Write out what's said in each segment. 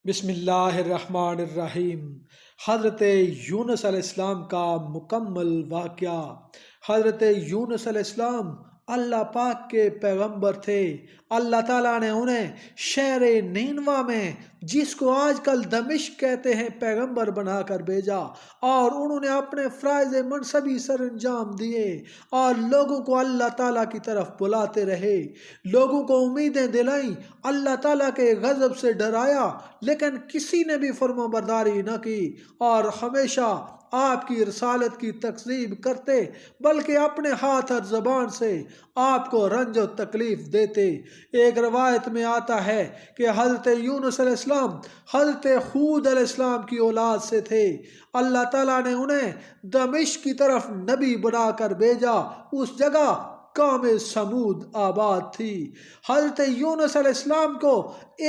بسم اللہ الرحمن الرحیم۔ حضرت یونس علیہ السلام کا مکمل واقعہ۔ حضرت یونس علیہ السلام اللہ پاک کے پیغمبر تھے۔ اللہ تعالیٰ نے انہیں شہر نینوا میں، جس کو آج کل دمشق کہتے ہیں، پیغمبر بنا کر بھیجا، اور انہوں نے اپنے فرائض منصبی سر انجام دیے اور لوگوں کو اللہ تعالیٰ کی طرف بلاتے رہے، لوگوں کو امیدیں دلائیں، اللہ تعالیٰ کے غضب سے ڈرایا، لیکن کسی نے بھی فرما برداری نہ کی اور ہمیشہ آپ کی رسالت کی تکذیب کرتے، بلکہ اپنے ہاتھ اور زبان سے آپ کو رنج و تکلیف دیتے۔ ایک روایت میں آتا ہے کہ حضرت یونس علیہ السلام حضرت ہود علیہ السلام کی اولاد سے تھے۔ اللہ تعالیٰ نے انہیں دمشق کی طرف نبی بنا کر بھیجا۔ اس جگہ قوم سمود آباد تھی۔ حضرت یونس علیہ السلام کو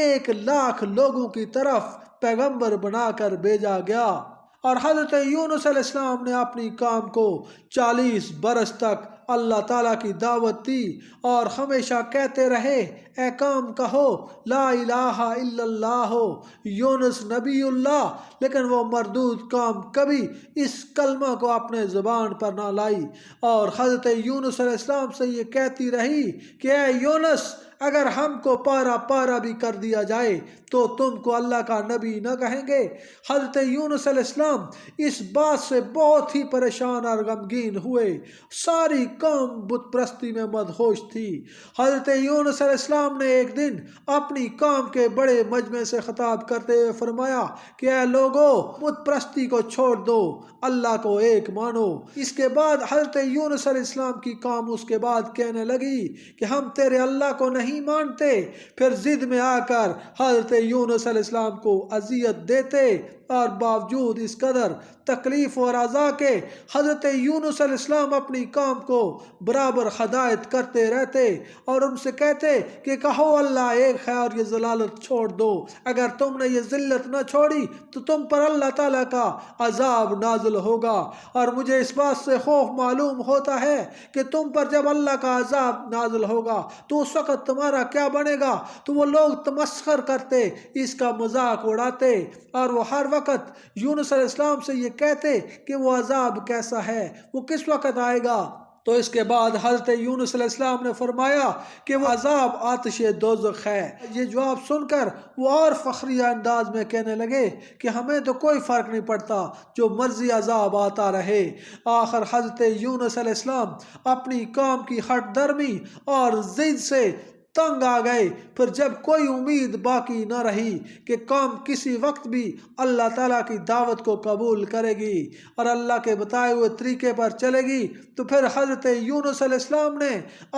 1,00,000 لوگوں کی طرف پیغمبر بنا کر بھیجا گیا، اور حضرت یونس علیہ السلام نے اپنی قوم کو 40 برس تک اللہ تعالیٰ کی دعوت دی اور ہمیشہ کہتے رہے، اے قوم کہو لا الہ الا اللہ، یونس نبی اللہ، لیکن وہ مردود قوم کبھی اس کلمہ کو اپنے زبان پر نہ لائی، اور حضرت یونس علیہ السلام سے یہ کہتی رہی کہ اے یونس، اگر ہم کو پارا پارا بھی کر دیا جائے تو تم کو اللہ کا نبی نہ کہیں گے۔ حضرت یونس علیہ السلام اس بات سے بہت ہی پریشان اور غمگین ہوئے۔ ساری قوم بت پرستی میں مدہوش تھی۔ حضرت یونس علیہ السلام نے ایک دن اپنی قوم کے بڑے مجمع سے خطاب کرتے ہوئے فرمایا کہ اے لوگو، بت پرستی کو چھوڑ دو، اللہ کو ایک مانو۔ اس کے بعد حضرت یونس علیہ السلام کی قوم اس کے بعد کہنے لگی کہ ہم تیرے اللہ کو نہیں مانتے۔ پھر ضد میں آ کر حضرت یونس علیہ السلام کو اذیت دیتے، اور باوجود اس قدر تکلیف اور عذا کے حضرت یونس علیہ السلام اپنی قوم کو برابر ہدایت کرتے رہتے اور ان سے کہتے کہ کہو اللہ ایک ہے اور یہ ذلالت چھوڑ دو۔ اگر تم نے یہ ذلت نہ چھوڑی تو تم پر اللہ تعالیٰ کا عذاب نازل ہوگا، اور مجھے اس بات سے خوف معلوم ہوتا ہے کہ تم پر جب اللہ کا عذاب نازل ہوگا تو اس وقت تمہارا کیا بنے گا۔ تو وہ لوگ تمسخر کرتے، اس کا مذاق اڑاتے، اور وہ ہر وقت یونس علیہ السلام سے یہ کہتے کہ وہ عذاب کیسا ہے، وہ کس وقت آئے گا۔ تو اس کے بعد حضرت یونس علیہ السلام نے فرمایا کہ وہ عذاب آتش دوزخ ہے۔ یہ جواب سن کر وہ اور فخریہ انداز میں کہنے لگے کہ ہمیں تو کوئی فرق نہیں پڑتا، جو مرضی عذاب آتا رہے۔ آخر حضرت یونس علیہ السلام اپنی قوم کی ہٹ درمی اور ضد سے تنگ آ گئے۔ پھر جب کوئی امید باقی نہ رہی کہ قوم کسی وقت بھی اللہ تعالیٰ کی دعوت کو قبول کرے گی اور اللہ کے بتائے ہوئے طریقے پر چلے گی، تو پھر حضرت یونس علیہ السلام نے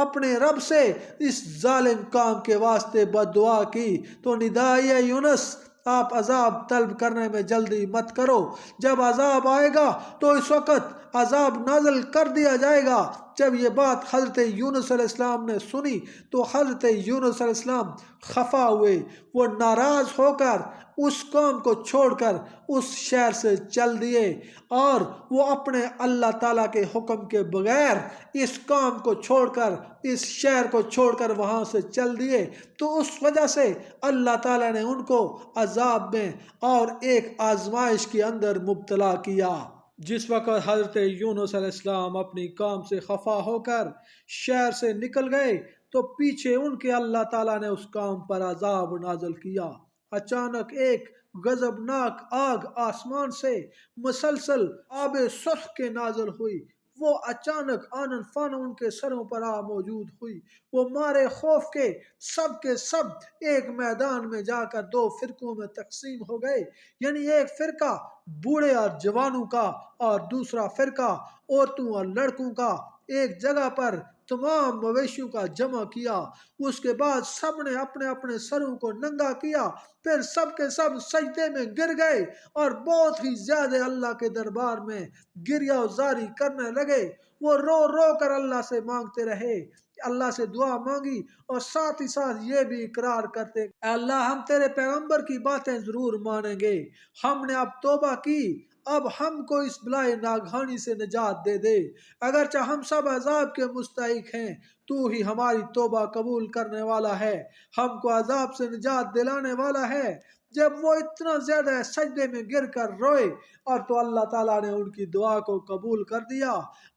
اپنے رب سے اس ظالم قوم کے واسطے بد دعا کی۔ تو ندائے یونس، آپ عذاب طلب کرنے میں جلدی مت کرو، جب عذاب آئے گا تو اس وقت عذاب نازل کر دیا جائے گا۔ جب یہ بات حضرت یونس علیہ السلام نے سنی تو حضرت یونس علیہ السلام خفا ہوئے، وہ ناراض ہو کر اس قوم کو چھوڑ کر اس شہر سے چل دیے، اور وہ اپنے اللہ تعالیٰ کے حکم کے بغیر اس قوم کو چھوڑ کر، اس شہر کو چھوڑ کر وہاں سے چل دیے۔ تو اس وجہ سے اللہ تعالیٰ نے ان کو عذاب میں اور ایک آزمائش کے اندر مبتلا کیا۔ جس وقت حضرت یونس علیہ السلام اپنی قوم سے خفا ہو کر شہر سے نکل گئے تو پیچھے ان کے اللہ تعالیٰ نے اس قوم پر عذاب نازل کیا۔ اچانک ایک غضبناک آگ آسمان سے مسلسل آب سرخ کے نازل ہوئی، وہ اچانک آنن فانن ان کے سروں پر آ موجود ہوئی۔ وہ مارے خوف کے سب ایک میدان میں جا کر 2 فرقوں میں تقسیم ہو گئے، یعنی ایک فرقہ بوڑھے اور جوانوں کا اور دوسرا فرقہ عورتوں اور لڑکوں کا۔ ایک جگہ پر تمام مویشیوں کا جمع کیا، اس کے بعد سب نے اپنے اپنے سروں کو ننگا کیا، پھر سب کے سب سجدے میں گر گئے اور بہت ہی زیادہ اللہ کے دربار میں گریہ وزاری کرنے لگے۔ وہ رو رو کر اللہ سے مانگتے رہے، اللہ سے دعا مانگی، اور ساتھ ہی ساتھ یہ بھی اقرار کرتے، اے اللہ ہم تیرے پیغمبر کی باتیں ضرور مانیں گے، ہم نے اب توبہ کی، اب ہم کو اس بلائے ناگہانی سے نجات دے دے، اگرچہ ہم سب عذاب کے مستحق ہیں، تو ہی ہماری توبہ قبول کرنے والا ہے، ہم کو عذاب سے نجات دلانے والا ہے۔ جب وہ اتنا زیادہ سجدے میں گر کر روئے، اور تو اللہ تعالیٰ نے ان کی دعا کو قبول کر دیا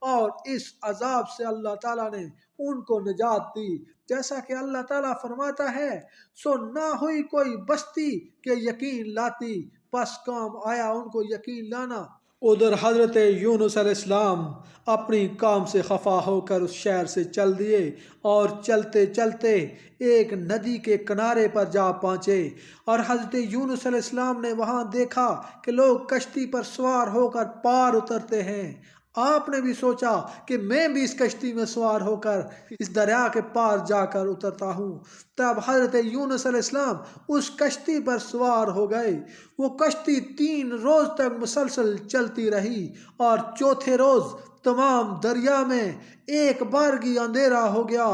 اور اس عذاب سے اللہ تعالیٰ نے ان کو نجات دی۔ جیسا کہ اللہ تعالیٰ فرماتا ہے، سو نہ ہوئی کوئی بستی کہ یقین لاتی، بس کام آیا ان کو یقین لانا۔ ادھر حضرت یونس علیہ السلام اپنی کام سے خفا ہو کر اس شہر سے چل دیے، اور چلتے چلتے ایک ندی کے کنارے پر جا پہنچے، اور حضرت یونس علیہ السلام نے وہاں دیکھا کہ لوگ کشتی پر سوار ہو کر پار اترتے ہیں۔ آپ نے بھی سوچا کہ میں بھی اس کشتی میں سوار ہو کر اس دریا کے پار جا کر اترتا ہوں۔ تب حضرت یونس علیہ السلام اس کشتی پر سوار ہو گئے۔ وہ کشتی 3 روز تک مسلسل چلتی رہی، اور چوتھے روز تمام دریا میں ایک بارگی اندھیرا ہو گیا۔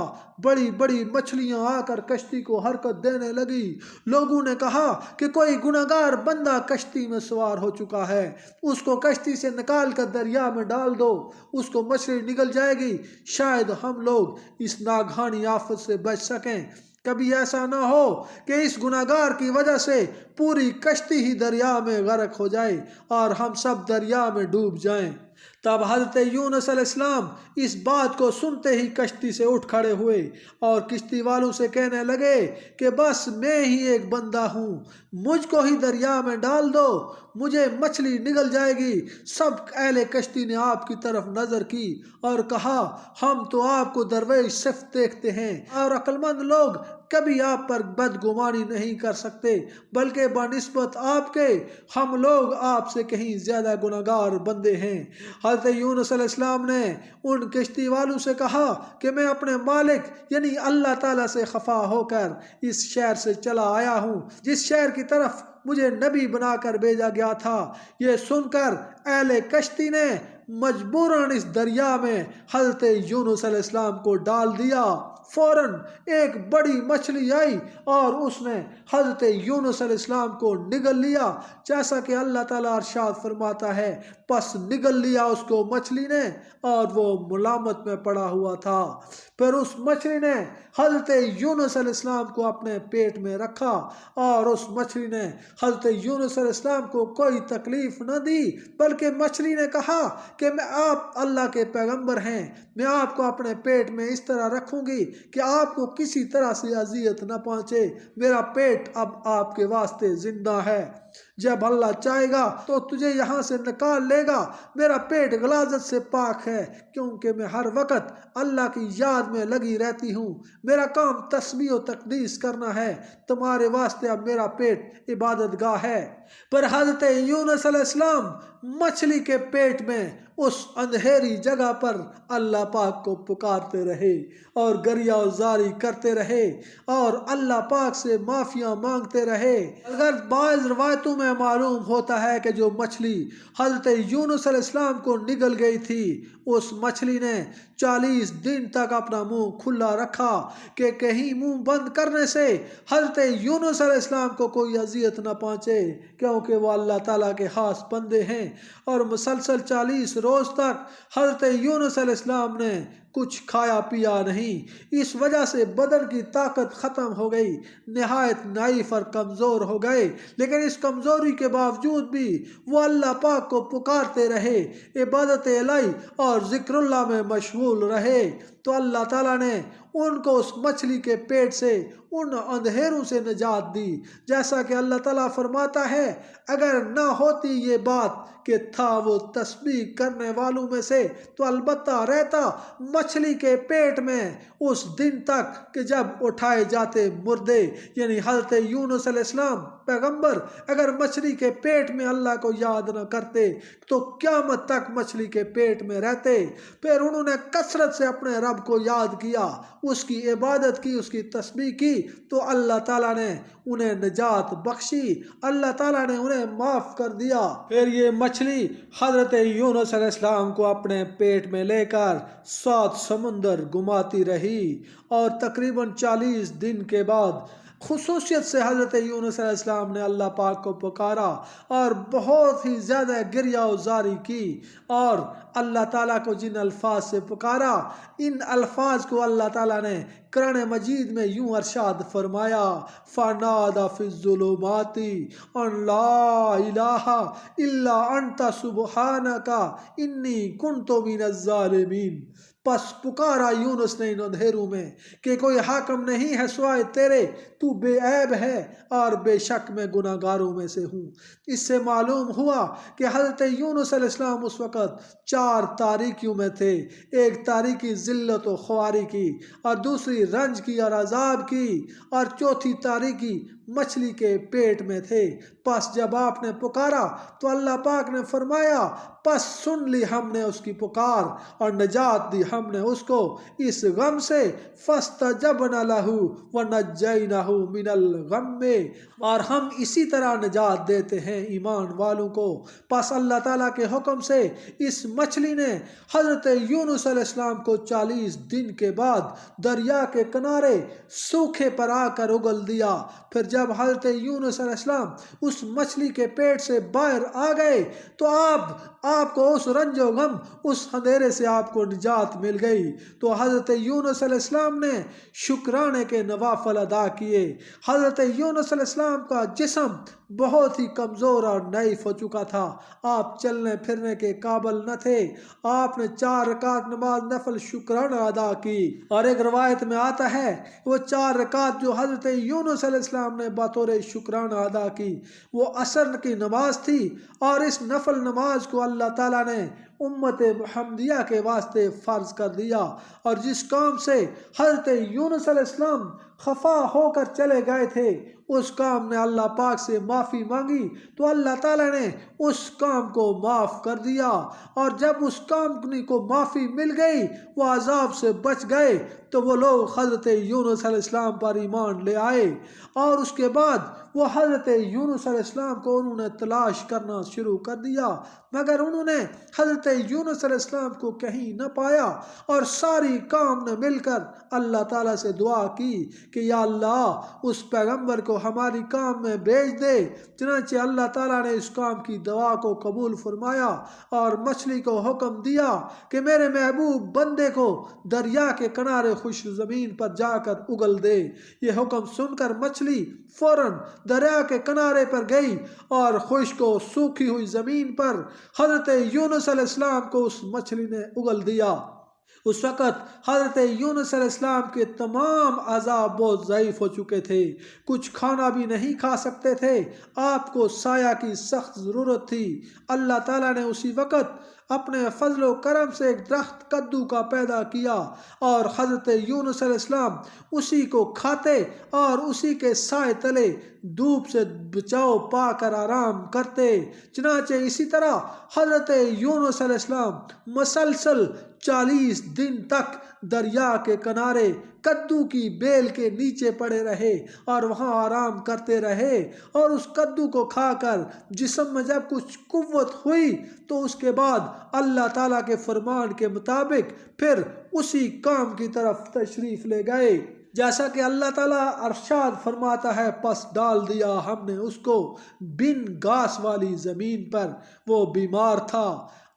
بڑی بڑی مچھلیاں آ کر کشتی کو حرکت دینے لگی۔ لوگوں نے کہا کہ کوئی گناہگار بندہ کشتی میں سوار ہو چکا ہے، اس کو کشتی سے نکال کر دریا میں ڈال دو، اس کو مچھلی نگل جائے گی، شاید ہم لوگ اس ناگہانی آفت سے بچ سکیں۔ کبھی ایسا نہ ہو کہ اس گناہگار کی وجہ سے پوری کشتی ہی دریا میں غرق ہو جائے اور ہم سب دریا میں ڈوب جائیں۔ تب حضرت یونس علیہ السلام اس بات کو سنتے ہی کشتی سے اٹھ کھڑے ہوئے اور کشتی والوں سے کہنے لگے کہ بس میں ہی ایک بندہ ہوں، مجھ کو ہی دریا میں ڈال دو، مجھے مچھلی نگل جائے گی۔ سب اہل کشتی نے آپ کی طرف نظر کی اور کہا، ہم تو آپ کو درویش صفت دیکھتے ہیں، اور عقل مند لوگ کبھی آپ پر بدگمانی نہیں کر سکتے، بلکہ بنسبت آپ کے ہم لوگ آپ سے کہیں زیادہ گناہگار بندے ہیں۔ حضرت یونس علیہ السلام نے ان کشتی والوں سے کہا کہ میں اپنے مالک یعنی اللہ تعالیٰ سے خفا ہو کر اس شہر سے چلا آیا ہوں جس شہر کی طرف مجھے نبی بنا کر بھیجا گیا تھا۔ یہ سن کر اہل کشتی نے مجبوراً اس دریا میں حضرت یونس علیہ السلام کو ڈال دیا۔ فوراً ایک بڑی مچھلی آئی اور اس نے حضرت یونس علیہ السلام کو نگل لیا، جیسا کہ اللہ تعالیٰ ارشاد فرماتا ہے، پس نگل لیا اس کو مچھلی نے اور وہ ملامت میں پڑا ہوا تھا۔ پھر اس مچھلی نے حضرت یونس علیہ السلام کو اپنے پیٹ میں رکھا، اور اس مچھلی نے حضرت یونس علیہ السلام کو کوئی تکلیف نہ دی، بلکہ مچھلی نے کہا کہ آپ اللہ کے پیغمبر ہیں، میں آپ کو اپنے پیٹ میں اس طرح رکھوں گی کہ آپ کو کسی طرح سے اذیت نہ پہنچے، میرا پیٹ اب آپ کے واسطے زندہ ہے، جب اللہ چاہے گا تو تجھے یہاں سے نکال لے گا، میرا پیٹ غلاظت سے پاک ہے، کیونکہ میں ہر وقت اللہ کی یاد میں لگی رہتی ہوں، میرا کام تسبیح و تقدیس کرنا ہے، تمہارے واسطے اب میرا پیٹ عبادت گاہ ہے۔ پر حضرت یونس علیہ السلام مچھلی کے پیٹ میں اس اندھیری جگہ پر اللہ پاک کو پکارتے رہے اور گریہ زاری کرتے رہے اور اللہ پاک سے معافیاں مانگتے رہے۔ اگر بعض روایتوں میں معلوم ہوتا ہے کہ جو مچھلی حضرت یونس علیہ السلام کو نگل گئی تھی، اس مچھلی نے 40 دن تک اپنا منہ کھلا رکھا کہ کہیں منہ بند کرنے سے حضرت یونس علیہ السلام کو کوئی اذیت نہ پہنچے، کیونکہ وہ اللہ تعالیٰ کے خاص بندے ہیں۔ اور مسلسل 40 روز تک حضرت یونس علیہ السلام نے کچھ کھایا پیا نہیں، اس وجہ سے بدن کی طاقت ختم ہو گئی، نہایت ضعیف اور کمزور ہو گئے، لیکن اس کمزوری کے باوجود بھی وہ اللہ پاک کو پکارتے رہے، عبادت الہی اور ذکر اللہ میں مشغول رہے۔ تو اللہ تعالیٰ نے ان کو اس مچھلی کے پیٹ سے ان اندھیروں سے نجات دی، جیسا کہ اللہ تعالیٰ فرماتا ہے، اگر نہ ہوتی یہ بات کہ تھا وہ تسبیح کرنے والوں میں سے تو البتہ رہتا مچھلی کے پیٹ میں اس دن تک کہ جب اٹھائے جاتے مردے، یعنی حضرت یونس علیہ السلام پیغمبر اگر مچھلی کے پیٹ میں اللہ کو یاد نہ کرتے تو قیامت تک مچھلی کے پیٹ میں رہتے۔ پھر انہوں نے کثرت سے اپنے رب کو یاد کیا، اس کی عبادت کی، اس کی تسبیح کی، تو اللہ تعالیٰ نے انہیں نجات بخشی، اللہ تعالیٰ نے انہیں معاف کر دیا۔ پھر یہ مچھلی حضرت یونس علیہ السلام کو اپنے پیٹ میں لے کر 7 سمندر گھماتی رہی، اور تقریباً 40 دن کے بعد خصوصیت سے حضرت یونس علیہ السلام نے اللہ پاک کو پکارا اور بہت ہی زیادہ گریہ و زاری کی، اور اللہ تعالیٰ کو جن الفاظ سے پکارا، ان الفاظ کو اللہ تعالیٰ نے قرآن مجید میں یوں ارشاد فرمایا فَنَادَى فِي الظُّلُمَاتِ أَن لَا إِلَٰهَ إِلَّا أَنْتَ سُبْحَانَكَ إِنِّي كُنْتُ مِنَ الظَّالِمِينَ۔ پس پکارا یونس نے ان اندھیروں میں کہ کوئی حاکم نہیں ہے سوائے تیرے، تو بے عیب ہے اور بے شک میں گناہ گاروں میں سے ہوں۔ اس سے معلوم ہوا کہ حضرت یونس علیہ السلام اس وقت 4 تاریکیوں میں تھے، ایک تاریکی ذلت و خواری کی، اور دوسری رنج کی اور عذاب کی، اور چوتھی تاریکی مچھلی کے پیٹ میں تھے۔ پس جب آپ نے پکارا تو اللہ پاک نے فرمایا پس سن لی ہم نے اس کی پکار اور نجات دی ہم نے اس کو اس غم سے، فَاسْتَجَبْنَا لَهُ وَنَجَّيْنَاهُ مِنَ الْغَمِّ، اور ہم اسی طرح نجات دیتے ہیں ایمان والوں کو۔ پس اللہ تعالیٰ کے حکم سے اس مچھلی نے حضرت یونس علیہ السلام کو 40 دن کے بعد دریا کے کنارے سوکھے پر آ کر اگل دیا۔ پھر جب حضرت یونس علیہ السلام اس مچھلی کے پیٹ سے باہر آ گئے تو آپ کو اس رنج و غم، اس اندھیرے سے آپ کو نجات مل گئی۔ تو حضرت یونس علیہ السلام نے شکرانے کے نوافل ادا کیے۔ حضرت یونس علیہ السلام کا جسم بہت ہی کمزور اور ضعیف ہو چکا تھا، آپ چلنے پھرنے کے قابل نہ تھے۔ آپ نے 4 رکعت نماز نفل شکرانہ ادا کی، اور ایک روایت میں آتا ہے وہ 4 رکعت جو حضرت یونس علیہ السلام نے بطور شکرانہ ادا کی وہ عصر کی نماز تھی، اور اس نفل نماز کو اللہ تعالیٰ نے امت محمدیہ کے واسطے فرض کر دیا۔ اور جس کام سے حضرت یونس علیہ السلام خفا ہو کر چلے گئے تھے اس کام نے اللہ پاک سے معافی مانگی تو اللہ تعالیٰ نے اس کام کو معاف کر دیا، اور جب اس کام کو معافی مل گئی وہ عذاب سے بچ گئے تو وہ لوگ حضرت یونس علیہ السلام پر ایمان لے آئے، اور اس کے بعد وہ حضرت یونس علیہ السلام کو انہوں نے تلاش کرنا شروع کر دیا، مگر انہوں نے حضرت یونس علیہ السلام کو کہیں نہ پایا، اور ساری قوم نے مل کر اللہ تعالیٰ سے دعا کی کہ یا اللہ اس پیغمبر کو ہماری قوم میں بھیج دے۔ چنانچہ اللہ تعالیٰ نے اس قوم کی دعا کو قبول فرمایا اور مچھلی کو حکم دیا کہ میرے محبوب بندے کو دریا کے کنارے خشک زمین پر جا کر اگل دے۔ یہ حکم سن کر مچھلی فوراً دریا کے کنارے پر گئی اور خشک و سوکھی ہوئی زمین پر حضرت یونس علیہ السلام کو اس مچھلی نے اگل دیا۔ اس وقت حضرت یونس علیہ السلام کے تمام اعضاء بہت ضعیف ہو چکے تھے، کچھ کھانا بھی نہیں کھا سکتے تھے، آپ کو سایہ کی سخت ضرورت تھی۔ اللہ تعالیٰ نے اسی وقت اپنے فضل و کرم سے ایک درخت کدو کا پیدا کیا، اور حضرت یونس علیہ السلام اسی کو کھاتے اور اسی کے سائے تلے دھوپ سے بچاؤ پا کر آرام کرتے۔ چنانچہ اسی طرح حضرت یونس علیہ السلام مسلسل 40 دن تک دریا کے کنارے کدو کی بیل کے نیچے پڑے رہے اور وہاں آرام کرتے رہے، اور اس کدو کو کھا کر جسم میں جب کچھ قوت ہوئی تو اس کے بعد اللہ تعالیٰ کے فرمان کے مطابق پھر اسی کام کی طرف تشریف لے گئے، جیسا کہ اللہ تعالیٰ ارشاد فرماتا ہے پس ڈال دیا ہم نے اس کو بن گھاس والی زمین پر، وہ بیمار تھا،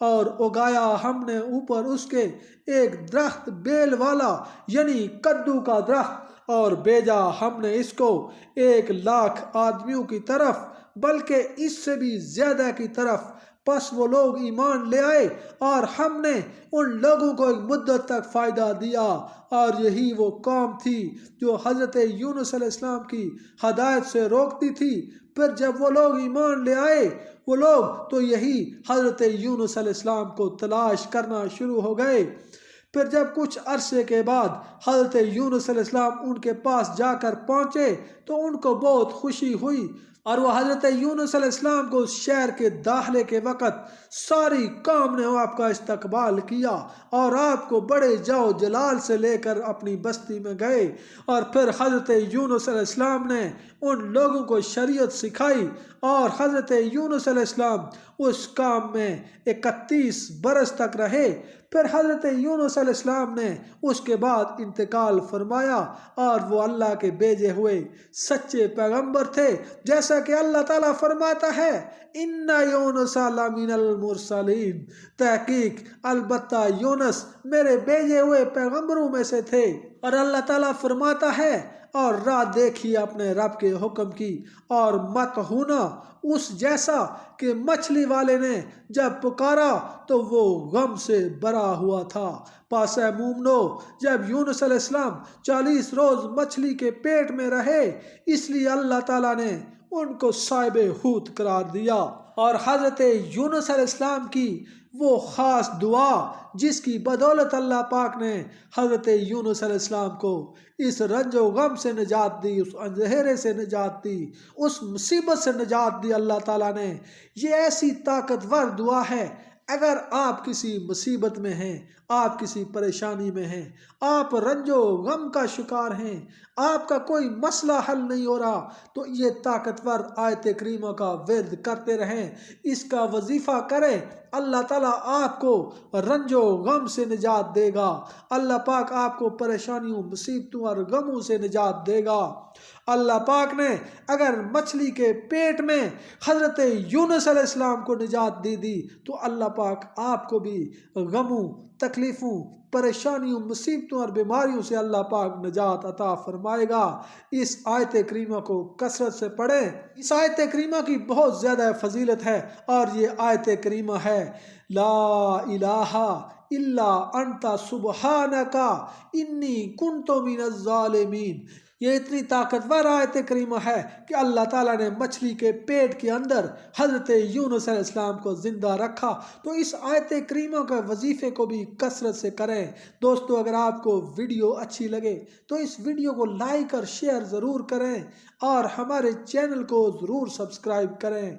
اور اگایا ہم نے اوپر اس کے ایک درخت بیل والا یعنی کدو کا درخت، اور بھیجا ہم نے اس کو 1,00,000 آدمیوں کی طرف بلکہ اس سے بھی زیادہ کی طرف۔ پس وہ لوگ ایمان لے آئے اور ہم نے ان لوگوں کو ایک مدت تک فائدہ دیا، اور یہی وہ قوم تھی جو حضرت یونس علیہ السلام کی ہدایت سے روکتی تھی۔ پھر جب وہ لوگ ایمان لے آئے وہ لوگ تو یہی حضرت یونس علیہ السلام کو تلاش کرنا شروع ہو گئے۔ پھر جب کچھ عرصے کے بعد حضرت یونس علیہ السلام ان کے پاس جا کر پہنچے تو ان کو بہت خوشی ہوئی، اور وہ حضرت یونس علیہ السلام کو اس شہر کے داخلے کے وقت ساری قوم نے آپ کا استقبال کیا اور آپ کو بڑے جاؤ جلال سے لے کر اپنی بستی میں گئے، اور پھر حضرت یونس علیہ السلام نے ان لوگوں کو شریعت سکھائی، اور حضرت یونس علیہ السلام اس کام میں 31 برس تک رہے۔ پھر حضرت یونس علیہ السلام نے اس کے بعد انتقال فرمایا اور وہ اللہ کے بھیجے ہوئے سچے پیغمبر تھے، جیسا کہ اللہ تعالیٰ فرماتا ہے ان یونس لمن المرسلین، تحقیق البتہ یونس میرے بھیجے ہوئے پیغمبروں میں سے تھے۔ اور اللہ تعالیٰ فرماتا ہے اور راہ دیکھی اپنے رب کے حکم کی اور مت ہونا اس جیسا کہ مچھلی والے نے جب پکارا تو وہ غم سے بھرا ہوا تھا۔ پس اے مومنو، جب یونس علیہ السلام 40 روز مچھلی کے پیٹ میں رہے، اس لیے اللہ تعالیٰ نے ان کو صاحب حوت قرار دیا۔ اور حضرت یونس علیہ السلام کی وہ خاص دعا جس کی بدولت اللہ پاک نے حضرت یونس علیہ السلام کو اس رنج و غم سے نجات دی، اس اندھیرے سے نجات دی، اس مصیبت سے نجات دی اللہ تعالیٰ نے، یہ ایسی طاقتور دعا ہے۔ اگر آپ کسی مصیبت میں ہیں، آپ کسی پریشانی میں ہیں، آپ رنج و غم کا شکار ہیں، آپ کا کوئی مسئلہ حل نہیں ہو رہا، تو یہ طاقتور آیت کریمہ کا ورد کرتے رہیں، اس کا وظیفہ کریں، اللہ تعالیٰ آپ کو رنج و غم سے نجات دے گا، اللہ پاک آپ کو پریشانیوں، مصیبتوں اور غموں سے نجات دے گا۔ اللہ پاک نے اگر مچھلی کے پیٹ میں حضرت یونس علیہ السلام کو نجات دی تو اللہ پاک آپ کو بھی غموں، تکلیفوں، پریشانیوں، مصیبتوں اور بیماریوں سے اللہ پاک نجات عطا فرمائے گا۔ اس آیت کریمہ کو کثرت سے پڑھیں، اس آیت کریمہ کی بہت زیادہ فضیلت ہے، اور یہ آیت کریمہ ہے لا الہ الا انت سبحانک انی کنت من الظالمین۔ یہ اتنی طاقتور آیت کریمہ ہے کہ اللہ تعالیٰ نے مچھلی کے پیٹ کے اندر حضرت یونس علیہ السلام کو زندہ رکھا، تو اس آیت کریمہ کے وظیفے کو بھی کثرت سے کریں۔ دوستو، اگر آپ کو ویڈیو اچھی لگے تو اس ویڈیو کو لائک اور شیئر ضرور کریں، اور ہمارے چینل کو ضرور سبسکرائب کریں۔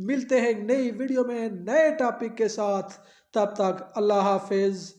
ملتے ہیں نئی ویڈیو میں نئے ٹاپک کے ساتھ، تب تک اللہ حافظ۔